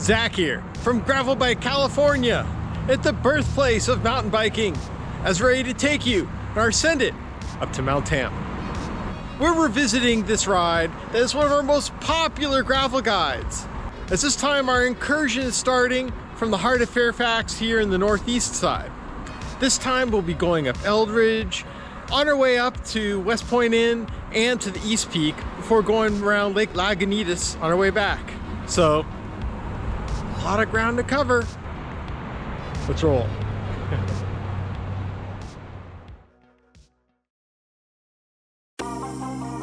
Zach here from Gravel Bike, California, at the birthplace of mountain biking, as ready to take you on our Send It up to Mt Tam. We're revisiting this ride that is one of our most popular gravel guides, as this time our incursion is starting from the heart of Fairfax here in the northeast side. This time we'll be going up Eldridge, on our way up to West Point Inn and to the East Peak before going around Lake Lagunitas on our way back. So, a lot of ground to cover. Let's roll.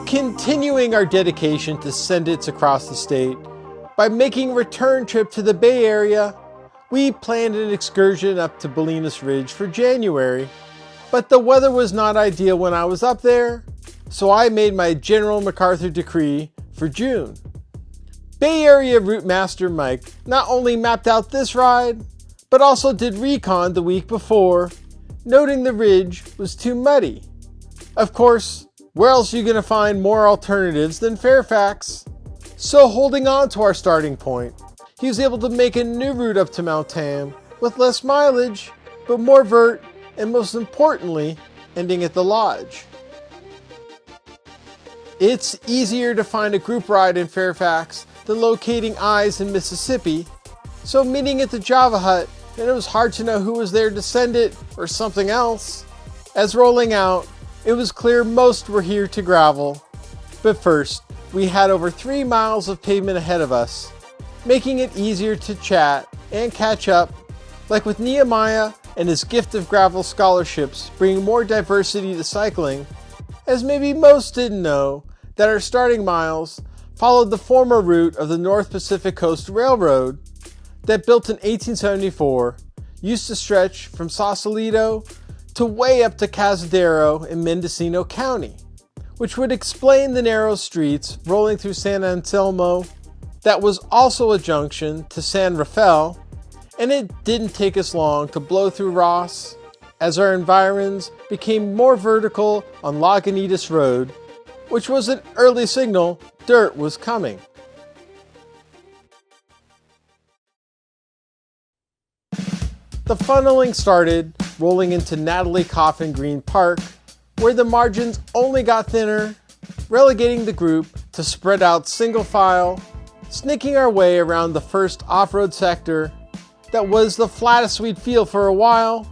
Continuing our dedication to Send Its across the state, by making a return trip to the Bay Area, we planned an excursion up to Bolinas Ridge for January, but the weather was not ideal when I was up there, so I made my General MacArthur decree for June. Bay Area Route Master Mike not only mapped out this ride, but also did recon the week before, noting the ridge was too muddy. Of course, where else are you going to find more alternatives than Fairfax? So holding on to our starting point, he was able to make a new route up to Mt Tam with less mileage, but more vert, and most importantly, ending at the lodge. It's easier to find a group ride in Fairfax than locating eyes in Mississippi, so meeting at the Java Hut, and it was hard to know who was there to send it or something else. As rolling out, it was clear most were here to gravel, but first, we had over 3 miles of pavement ahead of us, making it easier to chat and catch up, like with Nehemiah and his gift of gravel scholarships bringing more diversity to cycling, as maybe most didn't know that our starting miles followed the former route of the North Pacific Coast Railroad that, built in 1874, used to stretch from Sausalito to way up to Cazadero in Mendocino County, which would explain the narrow streets rolling through San Anselmo that was also a junction to San Rafael. And it didn't take us long to blow through Ross, as our environs became more vertical on Lagunitas Road, which was an early signal dirt was coming. The funneling started rolling into Natalie Coffin Green Park, where the margins only got thinner, relegating the group to spread out single file, sneaking our way around the first off-road sector that was the flattest we'd feel for a while,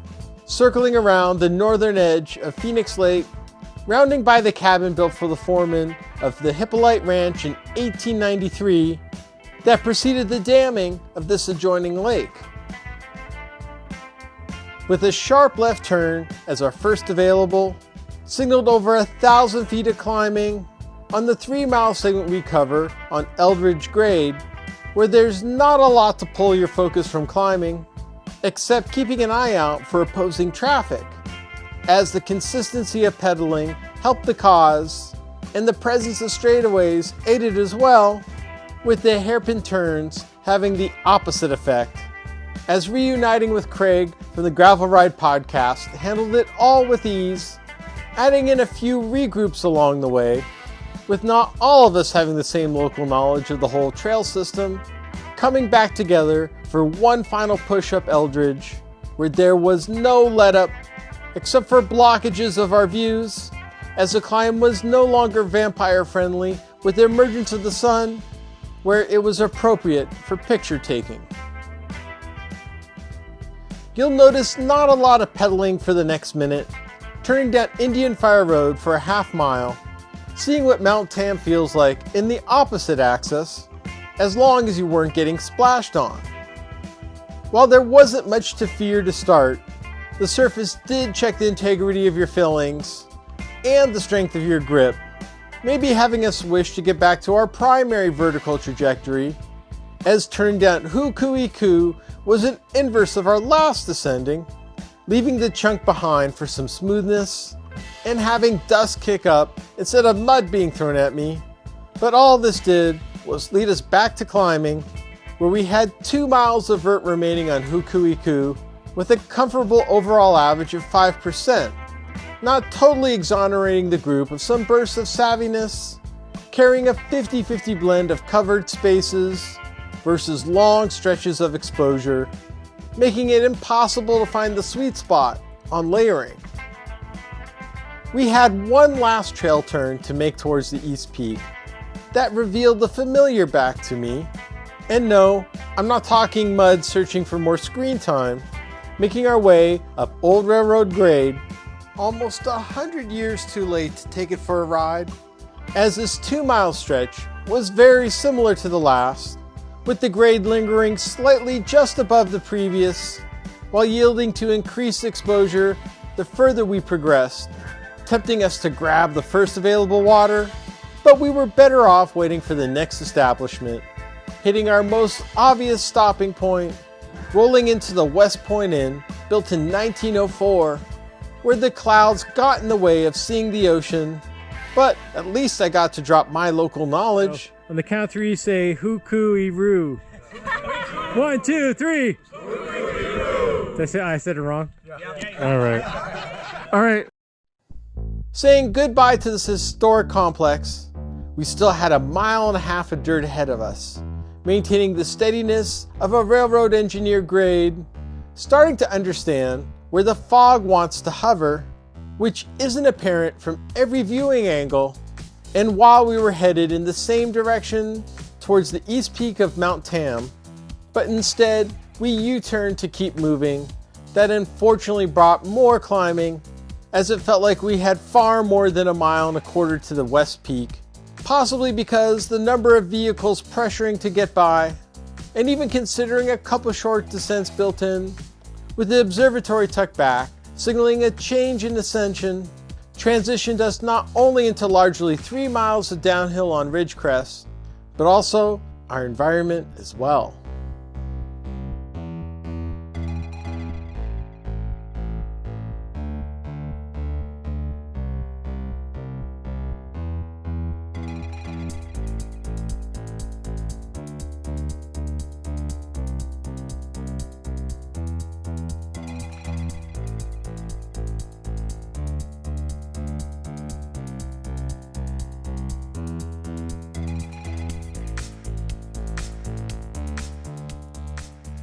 circling around the northern edge of Phoenix Lake, rounding by the cabin built for the foreman of the Hippolyte Ranch in 1893 that preceded the damming of this adjoining lake. With a sharp left turn as our first available, signaled over 1,000 feet of climbing on the 3-mile segment we cover on Eldridge grade, where there's not a lot to pull your focus from climbing, except keeping an eye out for opposing traffic, as the consistency of pedaling helped the cause, and the presence of straightaways aided as well, with the hairpin turns having the opposite effect, as reuniting with Craig from the Gravel Ride podcast handled it all with ease, adding in a few regroups along the way, with not all of us having the same local knowledge of the whole trail system, coming back together for one final push up Eldridge, where there was no let up except for blockages of our views, as the climb was no longer vampire friendly with the emergence of the sun, where it was appropriate for picture taking. You'll notice not a lot of pedaling for the next minute, turning down Indian Fire Road for a half mile, seeing what Mt Tam feels like in the opposite axis, as long as you weren't getting splashed on. While there wasn't much to fear to start, the surface did check the integrity of your fillings and the strength of your grip, maybe having us wish to get back to our primary vertical trajectory, as turning down Hukuiku was an inverse of our last descending, leaving the chunk behind for some smoothness, and having dust kick up instead of mud being thrown at me. But all this did was lead us back to climbing, where we had 2 miles of vert remaining on Hukuiku with a comfortable overall average of 5%, not totally exonerating the group of some bursts of savviness, carrying a 50-50 blend of covered spaces, versus long stretches of exposure, making it impossible to find the sweet spot on layering. We had one last trail turn to make towards the East Peak that revealed the familiar back to me. And no, I'm not talking mud searching for more screen time, making our way up Old Railroad grade, almost 100 years too late to take it for a ride, as this 2-mile stretch was very similar to the last, with the grade lingering slightly just above the previous, while yielding to increased exposure the further we progressed, tempting us to grab the first available water, but we were better off waiting for the next establishment, hitting our most obvious stopping point, rolling into the West Point Inn, built in 1904, where the clouds got in the way of seeing the ocean, but at least I got to drop my local knowledge. On the count of 3, say hoo-coo-ee-roo. 1, 2, 3. Did I said it wrong? Yeah. All right. Saying goodbye to this historic complex, we still had 1.5 miles of dirt ahead of us, maintaining the steadiness of a railroad engineer grade, starting to understand where the fog wants to hover, which isn't apparent from every viewing angle, and while we were headed in the same direction towards the east peak of Mt Tam, but instead we U-turned to keep moving. That unfortunately brought more climbing, as it felt like we had far more than 1.25 miles to the west peak, possibly because the number of vehicles pressuring to get by, and even considering a couple short descents built in, with the observatory tucked back, signaling a change in ascension, transitioned us not only into largely 3 miles of downhill on Ridgecrest, but also our environment as well.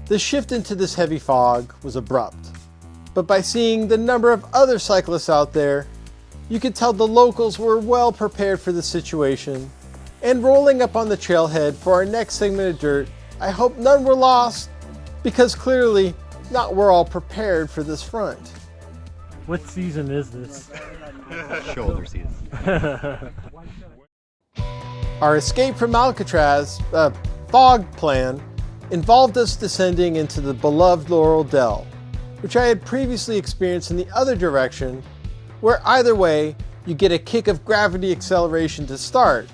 The shift into this heavy fog was abrupt, but by seeing the number of other cyclists out there, you could tell the locals were well prepared for the situation. And rolling up on the trailhead for our next segment of dirt, I hope none were lost, because clearly not we're all prepared for this front. What season is this? Shoulder season. Our escape from Alcatraz fog plan involved us descending into the beloved Laurel Dell, which I had previously experienced in the other direction, where either way you get a kick of gravity acceleration to start,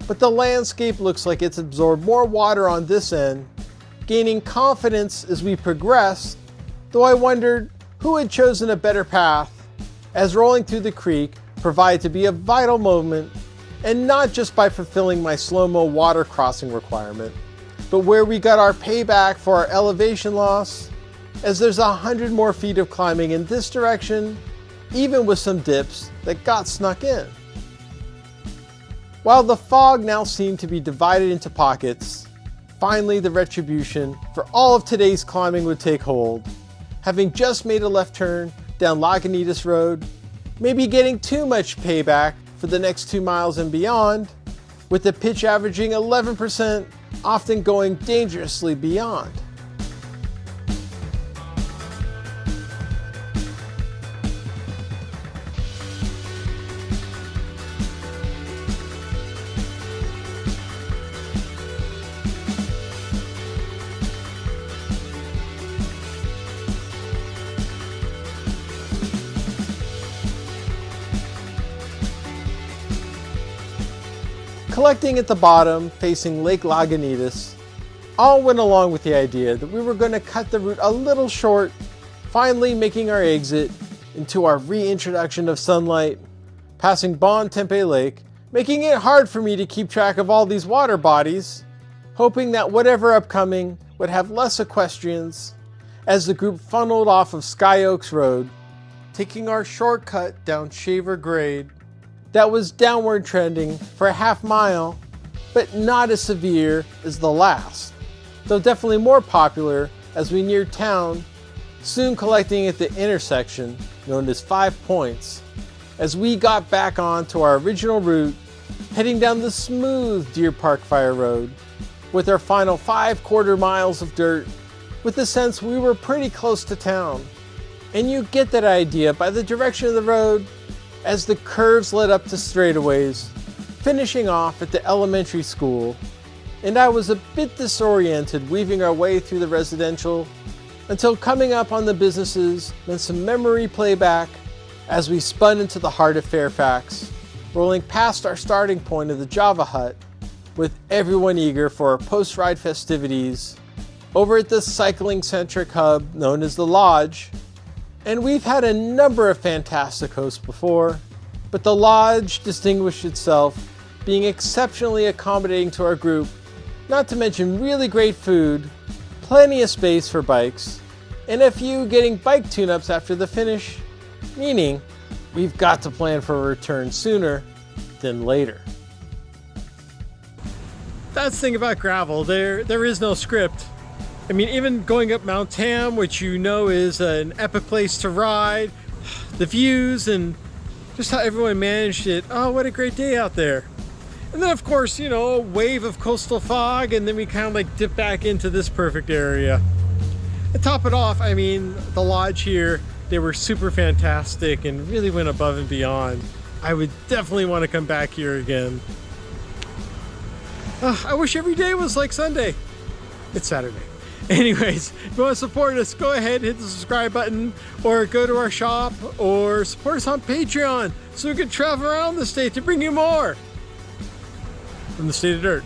but the landscape looks like it's absorbed more water on this end, gaining confidence as we progressed, though I wondered who had chosen a better path, as rolling through the creek proved to be a vital moment, and not just by fulfilling my slow-mo water crossing requirement, but where we got our payback for our elevation loss, as there's 100 more feet of climbing in this direction, even with some dips that got snuck in. While the fog now seemed to be divided into pockets, finally the retribution for all of today's climbing would take hold, having just made a left turn down Lagunitas Road, maybe getting too much payback for the next 2 miles and beyond, with the pitch averaging 11%, often going dangerously beyond. Collecting at the bottom, facing Lake Lagunitas, all went along with the idea that we were going to cut the route a little short, finally making our exit into our reintroduction of sunlight, passing Bon Tempe Lake, making it hard for me to keep track of all these water bodies, hoping that whatever upcoming would have less equestrians, as the group funneled off of Sky Oaks Road, taking our shortcut down Shaver Grade, that was downward trending for a half mile, but not as severe as the last, though definitely more popular as we neared town, soon collecting at the intersection known as 5 Points, as we got back onto our original route, heading down the smooth Deer Park Fire Road, with our final 5/4 miles of dirt, with the sense we were pretty close to town. And you get that idea by the direction of the road as the curves led up to straightaways, finishing off at the elementary school, and I was a bit disoriented weaving our way through the residential until coming up on the businesses meant some memory playback as we spun into the heart of Fairfax, rolling past our starting point of the Java Hut, with everyone eager for our post-ride festivities over at the cycling-centric hub known as the Lodge. And we've had a number of fantastic hosts before, but the Lodge distinguished itself being exceptionally accommodating to our group, not to mention really great food, plenty of space for bikes, and a few getting bike tune-ups after the finish, meaning we've got to plan for a return sooner than later. That's the thing about gravel, there is no script. I mean, even going up Mt Tam, which you know is an epic place to ride, the views and just how everyone managed it. Oh, what a great day out there. And then of course, you know, a wave of coastal fog, and then we kind of like dip back into this perfect area. To top it off, I mean, the Lodge here, they were super fantastic and really went above and beyond. I would definitely want to come back here again. I wish every day was like Sunday. It's Saturday. Anyways, if you want to support us, go ahead, hit the subscribe button, or go to our shop, or support us on Patreon so we can travel around the state to bring you more from the State of Dirt.